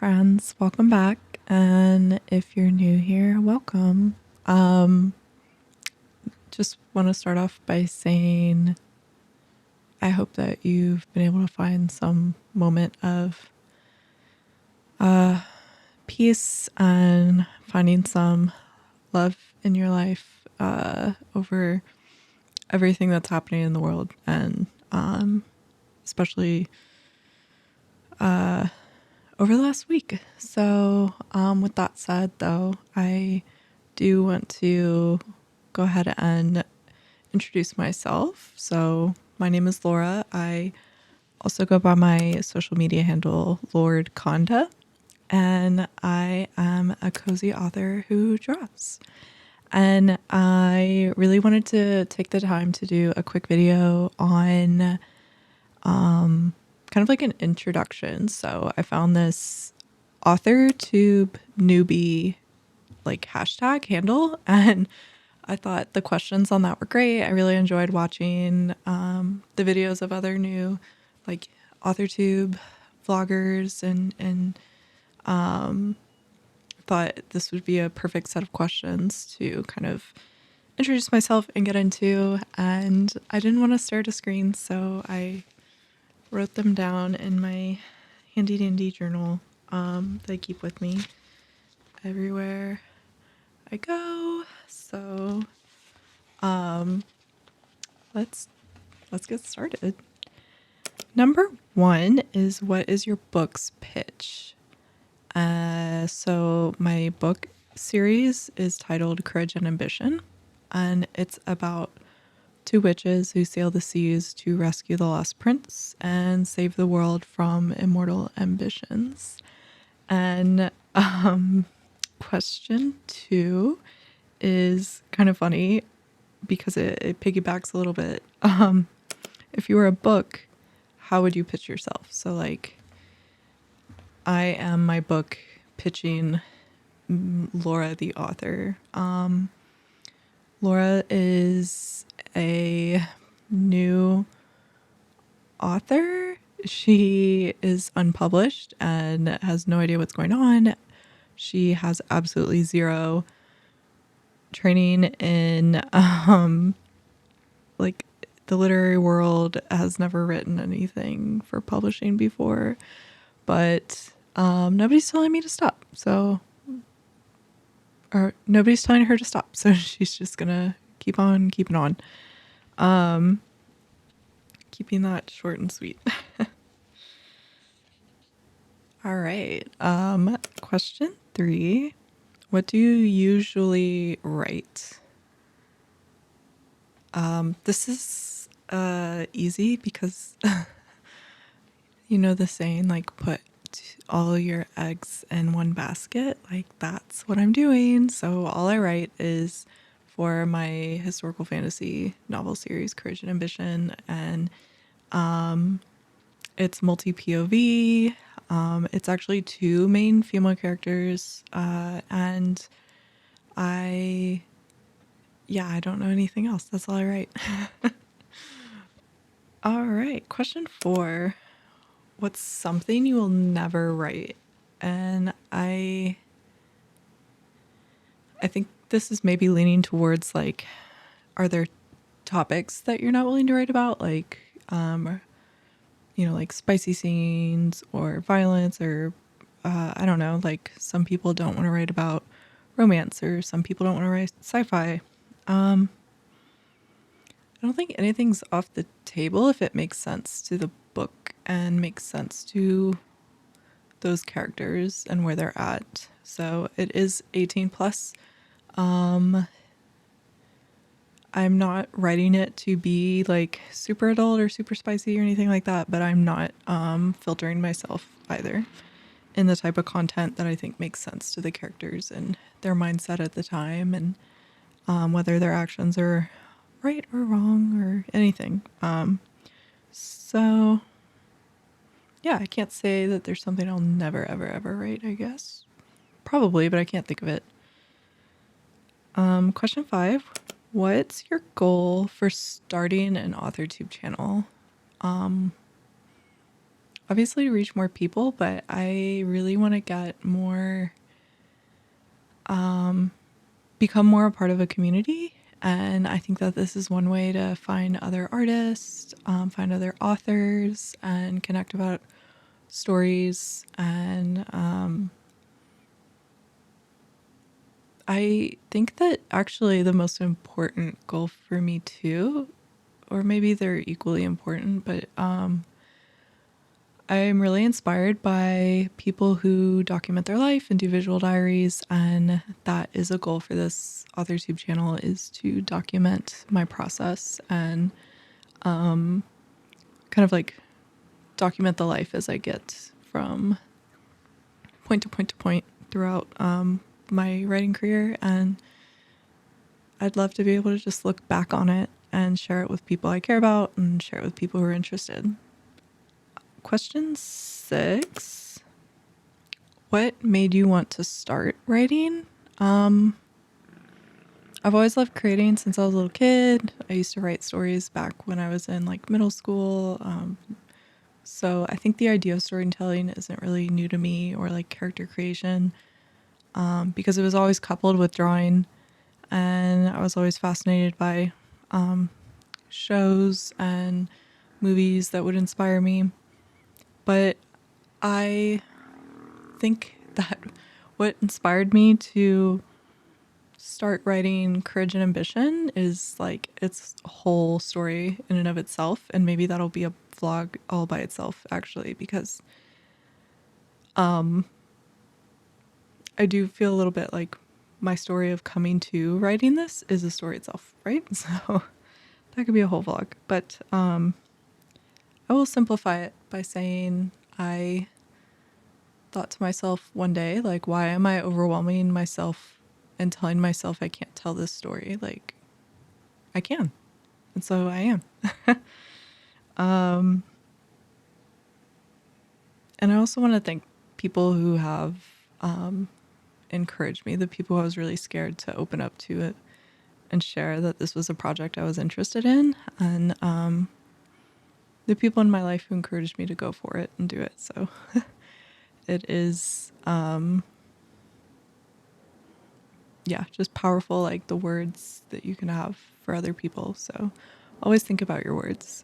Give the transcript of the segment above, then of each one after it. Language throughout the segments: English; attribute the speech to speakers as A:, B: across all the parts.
A: friends, welcome back. And if you're new here, welcome. Just want to start off by saying I hope that you've been able to find some moment of peace and finding some love in your life over everything that's happening in the world, and especially over the last week. So, with that said, though, I do want to go ahead and introduce myself. So, my name is Laura. I also go by my social media handle, Lord Conda, and I am a cozy author who draws. And I really wanted to take the time to do a quick video on kind of like an introduction. So I found this AuthorTube newbie like hashtag handle, and I thought the questions on that were great. I really enjoyed watching the videos of other new like AuthorTube vloggers, and thought this would be a perfect set of questions to kind of introduce myself and get into. And I didn't want to stare at a screen, so I wrote them down in my handy dandy journal that I keep with me everywhere I go. So let's get started. Number 1 is, what is your book's pitch? So my book series is titled Courage and Ambition, and it's about two witches who sail the seas to rescue the lost prince and save the world from immortal ambitions. And question 2 is kind of funny because it piggybacks a little bit. If you were a book, how would you pitch yourself? So like, I am my book pitching Laura the author. Laura is a new author. She is unpublished and has no idea what's going on. She has absolutely zero training in like the literary world, has never written anything for publishing before, but nobody's telling me to stop. So, or nobody's telling her to stop. So she's just gonna keep on keeping on. Keeping that short and sweet. All right. Question 3. What do you usually write? This is easy because you know the saying, like, put all your eggs in one basket. Like, that's what I'm doing. So all I write is for my historical fantasy novel series, Courage and Ambition, and it's multi POV. It's actually 2 main female characters, and I don't know anything else. That's all I write. All right, question 4. What's something you will never write? And I think this is maybe leaning towards like, are there topics that you're not willing to write about? Like, like spicy scenes or violence, or I don't know, like some people don't want to write about romance, or some people don't want to write sci-fi. I don't think anything's off the table if it makes sense to the book and makes sense to those characters and where they're at. So it is 18 plus. I'm not writing it to be like super adult or super spicy or anything like that, but I'm not filtering myself either in the type of content that I think makes sense to the characters and their mindset at the time, and whether their actions are right or wrong or anything. So yeah, I can't say that there's something I'll never, ever, ever write, I guess. Probably, but I can't think of it. Question 5. What's your goal for starting an AuthorTube channel? obviously to reach more people, but I really want to get more, become more a part of a community. And I think that this is one way to find other artists, find other authors, and connect about stories. And I think that actually the most important goal for me too, or maybe they're equally important, but I'm really inspired by people who document their life and do visual diaries, and that is a goal for this AuthorTube channel, is to document my process and kind of like document the life as I get from point to point to point throughout my writing career. And I'd love to be able to just look back on it and share it with people I care about and share it with people who are interested. Question 6. What made you want to start writing? I've always loved creating since I was a little kid. I used to write stories back when I was in like middle school. So I think the idea of storytelling isn't really new to me, or like character creation, because it was always coupled with drawing. And I was always fascinated by shows and movies that would inspire me. But I think that what inspired me to start writing Courage and Ambition is like its whole story in and of itself. And maybe that'll be a vlog all by itself, actually, because I do feel a little bit like my story of coming to writing this is a story itself, right? So that could be a whole vlog. But I will simplify it by saying I thought to myself one day, like, why am I overwhelming myself and telling myself I can't tell this story? Like, I can. And so I am. And I also want to thank people who have encouraged me, the people who I was really scared to open up to it and share that this was a project I was interested in, and the people in my life who encouraged me to go for it and do it. So it is, yeah, just powerful, like the words that you can have for other people. So always think about your words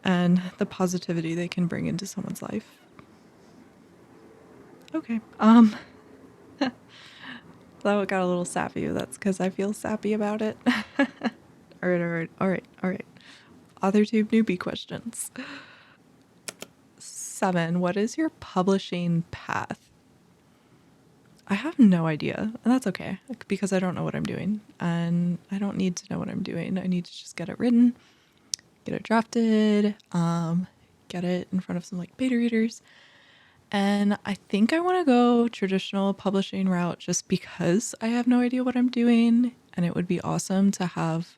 A: and the positivity they can bring into someone's life. Okay. That got a little sappy. That's because I feel sappy about it. All right. AuthorTube newbie questions. 7. What is your publishing path? I have no idea, and that's okay, because I don't know what I'm doing, and I don't need to know what I'm doing. I need to just get it written, get it drafted, get it in front of some like beta readers. And I think I want to go traditional publishing route just because I have no idea what I'm doing, and it would be awesome to have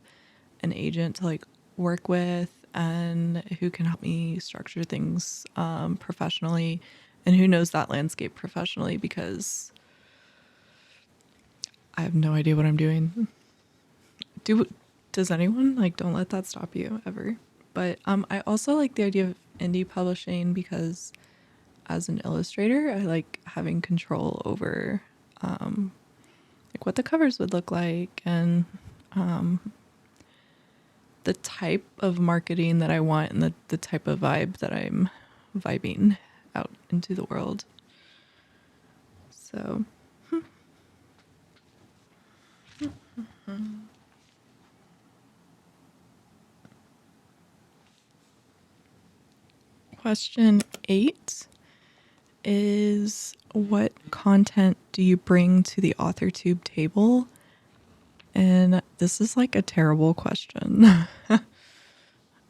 A: an agent to like work with and who can help me structure things professionally, and who knows that landscape professionally, because I have no idea what I'm doing. Does anyone? Like, don't let that stop you ever. But I also like the idea of indie publishing because as an illustrator, I like having control over like what the covers would look like, and the type of marketing that I want, and the type of vibe that I'm vibing out into the world. So question 8 is, what content do you bring to the AuthorTube table? And this is like a terrible question.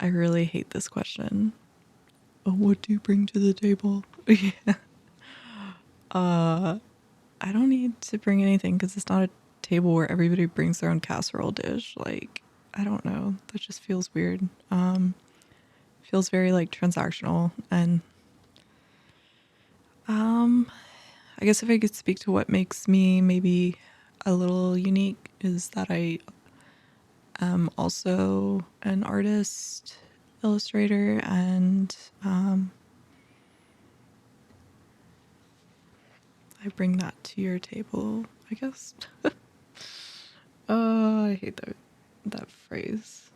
A: I really hate this question. Oh, what do you bring to the table? Yeah. I don't need to bring anything because it's not a table where everybody brings their own casserole dish. Like, I don't know. That just feels weird. Feels very like transactional. And I guess if I could speak to what makes me maybe a little unique, is that I am also an artist, illustrator, and I bring that to your table, I guess. Oh, I hate that phrase.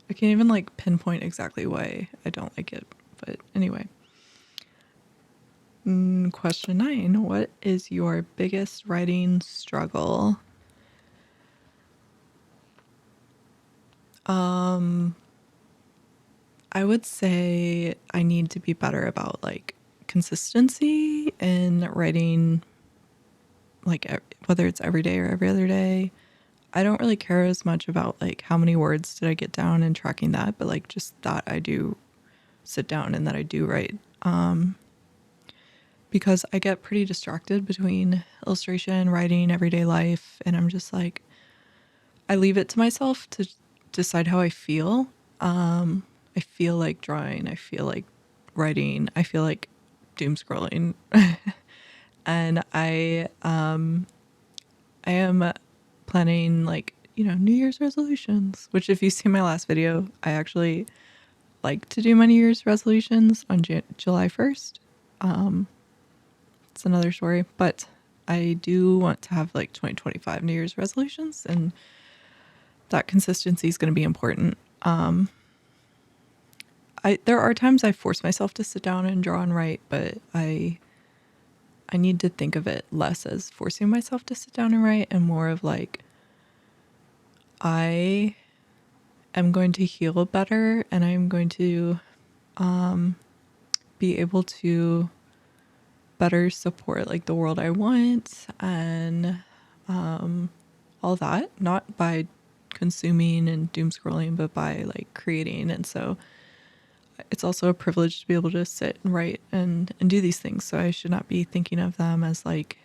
A: I can't even like pinpoint exactly why I don't like it. But anyway. Question 9. What is your biggest writing struggle? I would say I need to be better about like consistency in writing, like whether it's every day or every other day. I don't really care as much about like how many words did I get down and tracking that, but like just that I do sit down and that I do write. Because I get pretty distracted between illustration, writing, everyday life, and I'm just like, I leave it to myself to decide how I feel. I feel like drawing, I feel like writing, I feel like doom scrolling. And I am planning like, New Year's resolutions, which if you see my last video, I actually like to do my New Year's resolutions on July 1st. It's another story, but I do want to have like 2025 New Year's resolutions, and that consistency is going to be important. There are times I force myself to sit down and draw and write, but I need to think of it less as forcing myself to sit down and write and more of like, I am going to heal better and I'm going to be able to better support like the world I want and all that, not by consuming and doom scrolling, but by like creating. And so it's also a privilege to be able to sit and write and do these things. So I should not be thinking of them as like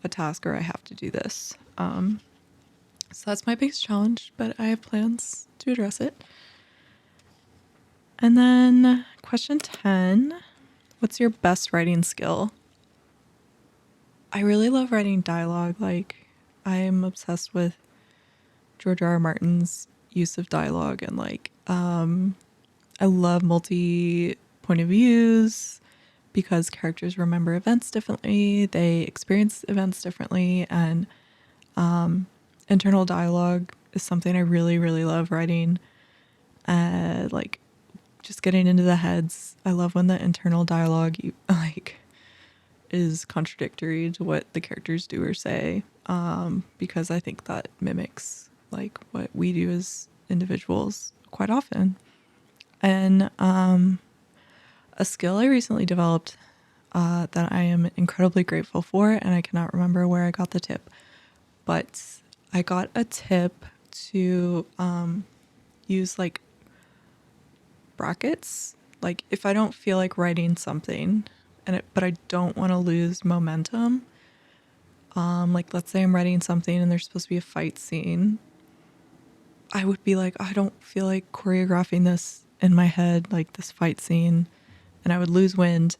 A: a task or I have to do this. So that's my biggest challenge, but I have plans to address it. And then question 10, what's your best writing skill? I really love writing dialogue. Like I'm obsessed with George R. R. Martin's use of dialogue and like I love multi point of views because characters remember events differently, they experience events differently, and internal dialogue is something I really, really love writing. Like just getting into the heads. I love when the internal dialogue like is contradictory to what the characters do or say, because I think that mimics like what we do as individuals quite often. And a skill I recently developed that I am incredibly grateful for, and I cannot remember where I got the tip, but I got a tip to use like brackets. Like if I don't feel like writing something, but I don't want to lose momentum. Like let's say I'm writing something and there's supposed to be a fight scene. I would be like, I don't feel like choreographing this in my head, like this fight scene, and I would lose wind.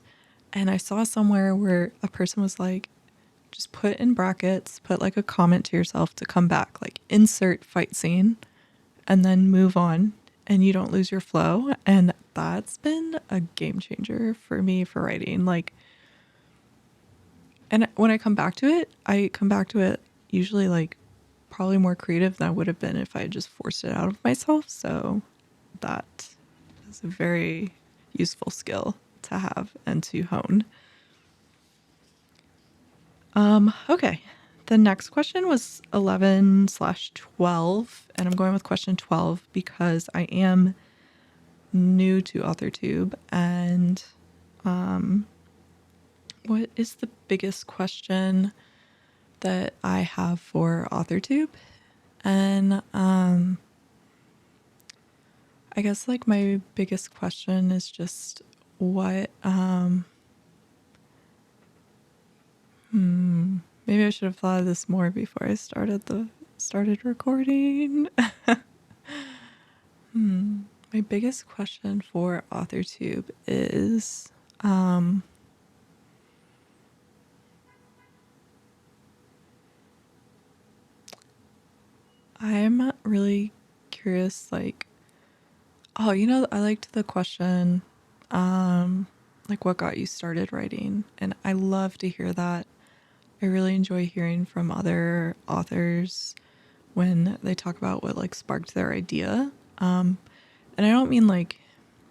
A: And I saw somewhere where a person was like, just put in brackets, put like a comment to yourself to come back, like insert fight scene, and then move on, and you don't lose your flow. And that's been a game changer for me for writing. Like, and when I come back to it usually like probably more creative than I would have been if I had just forced it out of myself. So that is a very useful skill to have and to hone. Okay. The next question was 11/12, and I'm going with question 12 because I am new to AuthorTube. And what is the biggest question that I have for AuthorTube? And I guess like my biggest question is just what maybe I should have thought of this more before I started recording. My biggest question for AuthorTube is I'm really curious, like, I liked the question, like what got you started writing. And I love to hear that. I really enjoy hearing from other authors when they talk about what like sparked their idea. And I don't mean like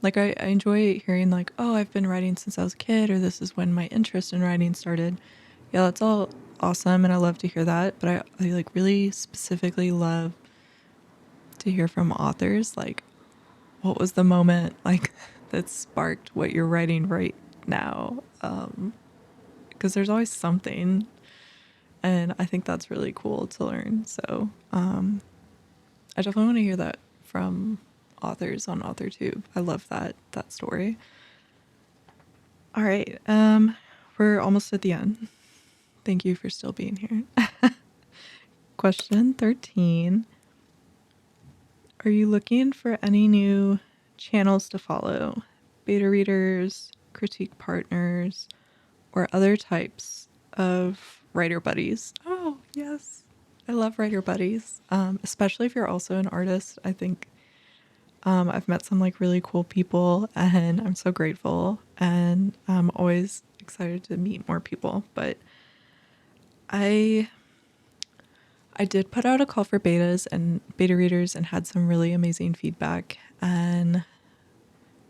A: I enjoy hearing like, oh, I've been writing since I was a kid, or this is when my interest in writing started. Yeah, that's all awesome, and I love to hear that. But I like really specifically love to hear from authors like, what was the moment like that sparked what you're writing right now? Because there's always something, and I think that's really cool to learn. So I definitely want to hear that from authors on AuthorTube. I love that story. All right, we're almost at the end. Thank you for still being here. Question 13. Are you looking for any new channels to follow? Beta readers, critique partners, or other types of writer buddies? Oh, yes. I love writer buddies, especially if you're also an artist. I think I've met some like really cool people, and I'm so grateful, and I'm always excited to meet more people. But I I did put out a call for betas and beta readers and had some really amazing feedback and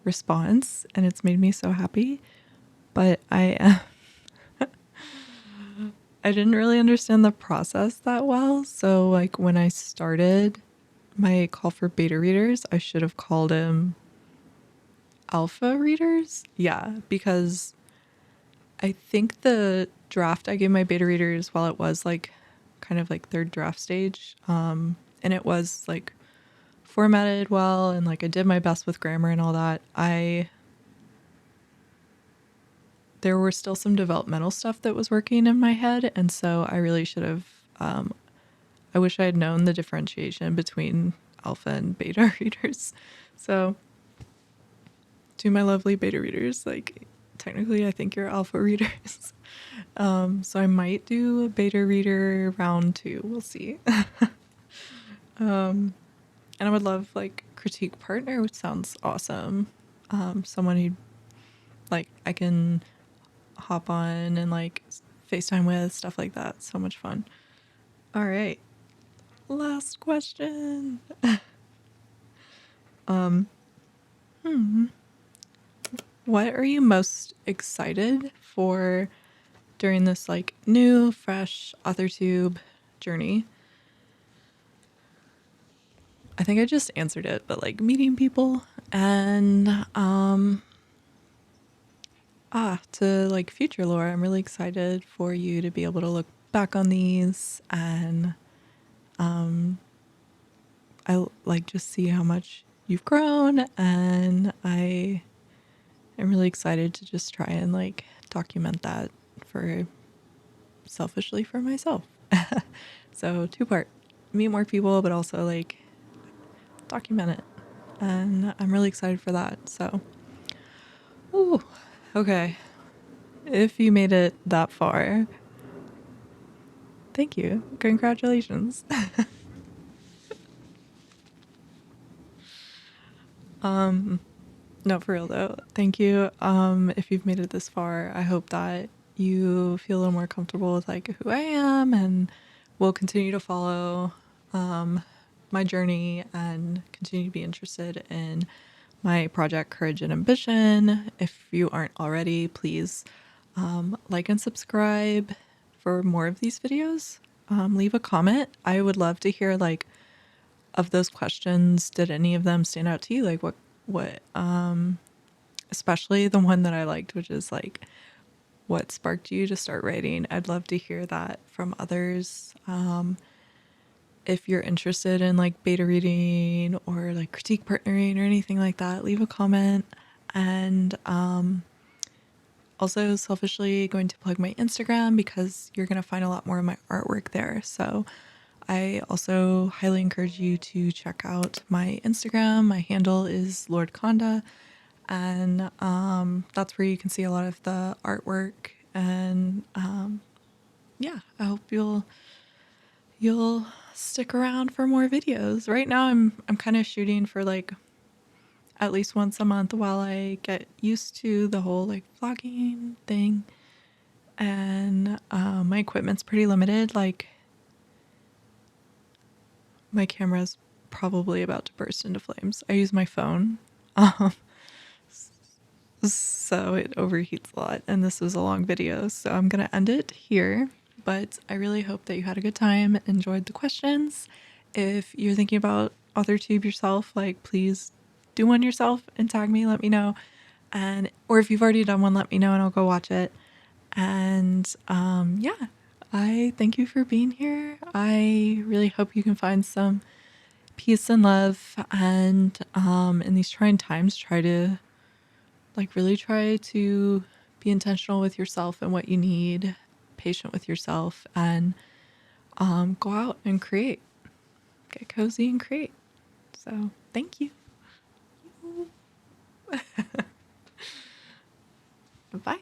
A: response, and it's made me so happy. But I didn't really understand the process that well. So like when I started my call for beta readers, I should have called him alpha readers. Yeah, because I think the draft I gave my beta readers, while it was like kind of like third draft stage, and it was like formatted well, and like I did my best with grammar and all that, there were still some developmental stuff that was working in my head, and so I really should have I wish I had known the differentiation between alpha and beta readers. So to my lovely beta readers, like technically I think you're alpha readers. So I might do a beta reader round 2. We'll see. And I would love like critique partner, which sounds awesome. Someone who like I can hop on and like FaceTime with, stuff like that. So much fun. All right. Last question. What are you most excited for during this like new, fresh AuthorTube journey? I think I just answered it, but like meeting people and to like future lore. I'm really excited for you to be able to look back on these and I like just see how much you've grown, and I am really excited to just try and like document that for selfishly for myself. So 2-part, meet more people, but also like document it. And I'm really excited for that. So, ooh, okay. If you made it that far, thank you. Congratulations. No, for real though. Thank you. If you've made it this far, I hope that you feel a little more comfortable with like who I am, and will continue to follow my journey and continue to be interested in my project Courage and Ambition. If you aren't already, please like and subscribe for more of these videos. Leave a comment. I would love to hear like of those questions, did any of them stand out to you? Like what especially the one that I liked, which is like what sparked you to start writing. I'd love to hear that from others. If you're interested in like beta reading or like critique partnering or anything like that, leave a comment. And also selfishly going to plug my Instagram because you're going to find a lot more of my artwork there. So I also highly encourage you to check out my Instagram. My handle is Lord Conda, and that's where you can see a lot of the artwork. And yeah, I hope you'll stick around for more videos. Right now, I'm kind of shooting for like at least once a month while I get used to the whole like vlogging thing. And my equipment's pretty limited. Like, my camera's probably about to burst into flames. I use my phone, um, so it overheats a lot. And this was a long video, so I'm gonna end it here. But I really hope that you had a good time, enjoyed the questions. If you're thinking about AuthorTube yourself, like, please do one yourself and tag me, let me know. And or if you've already done one, let me know and I'll go watch it. And yeah, I thank you for being here. I really hope you can find some peace and love, and in these trying times, try to really try to be intentional with yourself and what you need, patient with yourself, and go out and create, get cozy and create. So thank you. Bye.